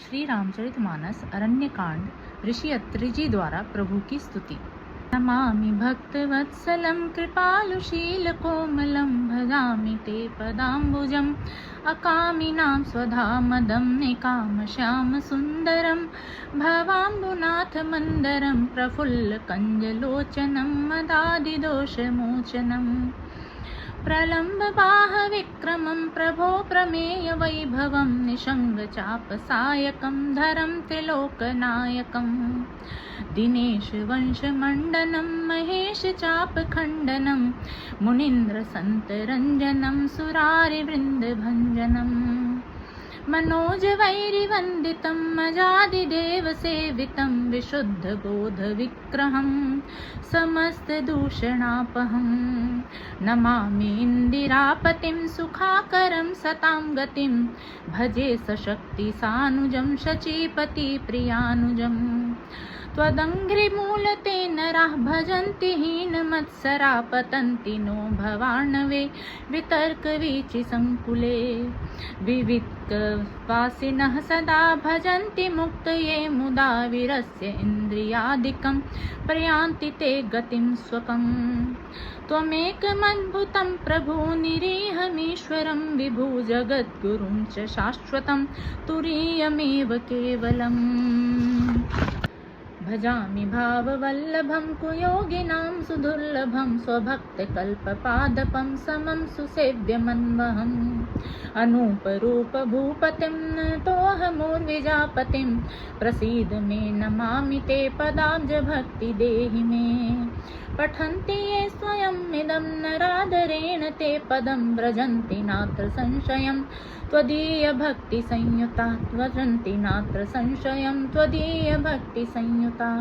श्री रामचरितमानस अरण्यकांड ऋषि अत्रि जी द्वारा प्रभु की स्तुति। नमामि भक्तवत्सलं कृपालुशीलकोमलं भजामि ते पदाम्बुजम् अकामिनां स्वधामदं निकामश्यामसुन्दरं भवाम्बुनाथमन्दरं प्रफुल्लकञ्जलोचनं मदादिदोषमोचनम् प्रलम्बबाहविक्रमं प्रभो प्रमेयवैभवं निषङ्गचापसायकं धरं त्रिलोकनायकं दिनेशवंशमण्डनं महेशचापखण्डनं मुनीन्द्रसन्तरञ्जनं सुरारिवृन्दभञ्जनम् मनोजवैरिवन्दितं मजादिदेवसेवितं विशुद्धबोधविग्रहं समस्तदूषणापहं नमामि इन्दिरापतिं सुखाकरं सतां गतिं भजे सशक्तिसानुजं शचीपतिप्रियानुजम् त्वदङ्घ्रिमूलते नराः भजन्ति हीनमत्सरा पतन्ति नो भवार्णवे वितर्कवीचिसङ्कुले विविक्तवासिनः सदा भजन्ति मुक्तये मुदा वीरस्य इन्द्रियादिकं प्रयान्ति ते गतिं स्वकम् त्वमेकमद्भुतं प्रभो निरीहमीश्वरं विभु जगद्गुरुं च शाश्वतं तुरीयमेव केवलम् भजामि भाववल्लभं कुयोगिनां सुदुर्लभं स्वभक्तकल्पपादपं समं सुसेव्यमन्वहम् अनूपरूपभूपतिं नतोऽहमूर्विजापतिं प्रसीद मे नमामि ते पदाब्जभक्ति देहि मे पठन्ति ये स्वयमिदं नरादरेण ते पदं व्रजन्ति नात्र संशयं त्वदीयभक्तिसंयुता व्रजन्ति नात्र संशयं त्वदीयभक्तिसंयुता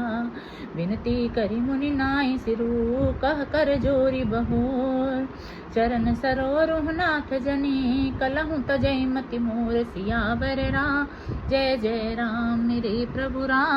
विनती करि मुनिनाय सिरु कह कर जोरी बहोर चरण सरोरुह नाथ जने कलहु तजय मति मोर सियावर राम जय जय राम मेरे प्रभु राम।